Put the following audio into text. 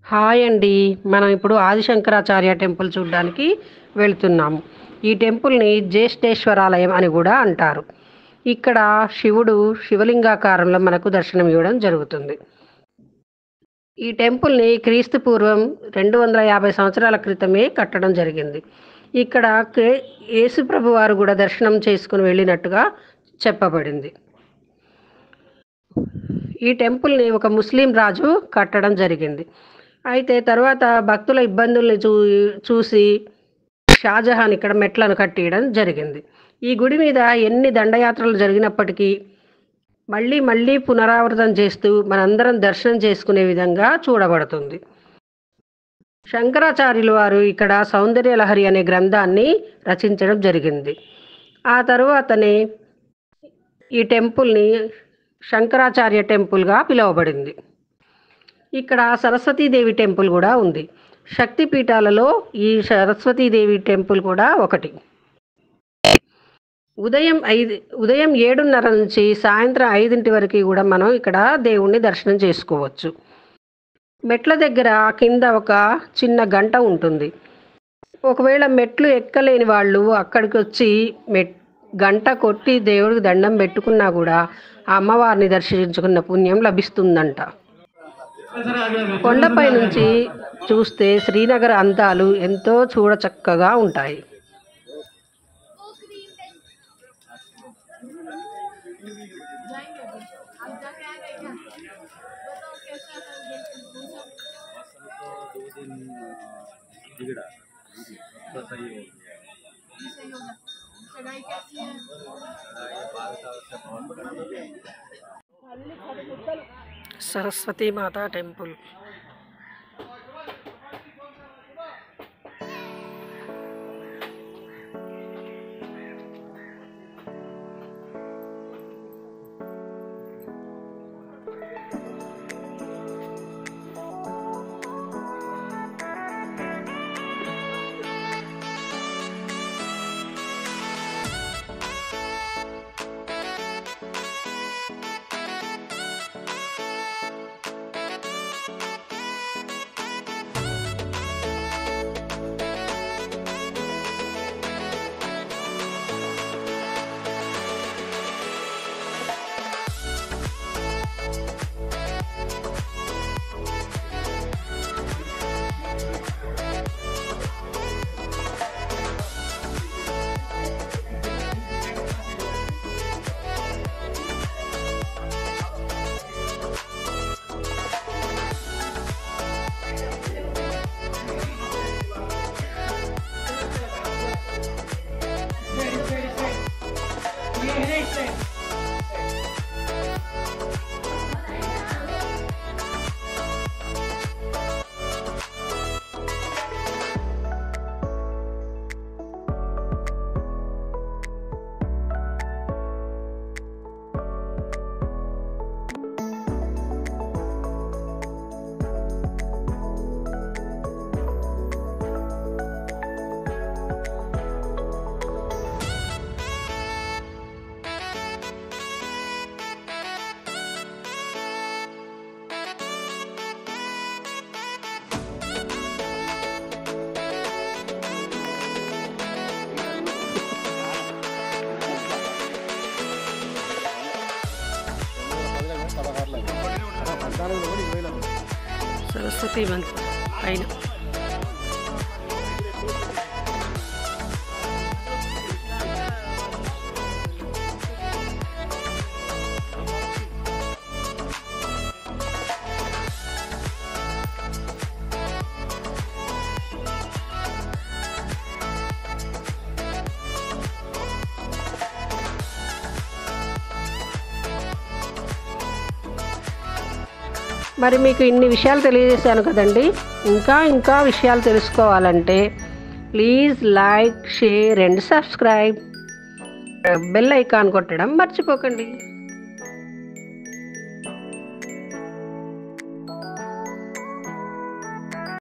Hi అండి. మనం ఇప్పుడు ఆదిశంకరాచార్య టెంపుల్ చూడ్డానికి వెళ్తున్నాము. ఈ టెంపుల్‌ని జ్యేష్ఠేశ్వరాలయం అని గూడా అంటారు. ఇక్కడ శివుడు శివలింగాకారంలో మనకు దర్శనమివ్వడం జరుగుతుంది. ఈ టెంపుల్‌ని క్రీస్తు పూర్వం 250 సంవత్సరాల క్రితమే కట్టడం జరిగింది. ఇక్కడ యేసు ప్రభువారు గూడా దర్శనం చేసుకొని వెళ్ళినట్టుగా చెప్పబడింది. ఈ టెంపుల్‌ని ఒక ముస్లిం రాజు కట్టడం జరిగింది. అయితే తర్వాత భక్తుల ఇబ్బందుల్ని చూసి షాజహాన్ ఇక్కడ మెట్లను కట్టియడం జరిగింది. ఈ గుడి మీద ఎన్ని దండయాత్రలు జరిగినప్పటికీ మళ్ళీ మళ్ళీ పునరావృతం చేస్తూ మనందరం దర్శనం చేసుకునే విధంగా చూడబడుతుంది. శంకరాచార్యులు వారు ఇక్కడ సౌందర్యలహరి అనే గ్రంథాన్ని రచించడం జరిగింది. ఆ తరువాతనే ఈ టెంపుల్‌ని శంకరాచార్య టెంపుల్‌గా పిలువబడింది. ఇక్కడ సరస్వతీదేవి టెంపుల్ కూడా ఉంది. శక్తిపీఠాలలో ఈ సరస్వతీదేవి టెంపుల్ కూడా ఒకటి. ఉదయం 7:30 నుంచి సాయంత్రం 5 వరకు కూడా మనం ఇక్కడ దేవుణ్ణి దర్శనం చేసుకోవచ్చు. మెట్ల దగ్గర కింద ఒక చిన్న గంట ఉంటుంది. ఒకవేళ మెట్లు ఎక్కలేని వాళ్ళు అక్కడికి వచ్చి గంట కొట్టి దేవుడికి దండం పెట్టుకున్నా కూడా ఆ అమ్మవారిని దర్శించుకున్న పుణ్యం లభిస్తుందంట. కొండపై నుంచి చూస్తే శ్రీనగర్ అందాలు ఎంతో చూడచక్కగా ఉంటాయి. సరస్వతీ మాతా టెంపుల్. సరస్వతి మంత్రం పైన మరి మీకు ఇన్ని విషయాలు తెలియజేశాను కదండి. ఇంకా విషయాలు తెలుసుకోవాలంటే please like, share and subscribe. Bell icon కొట్టడం మర్చిపోకండి.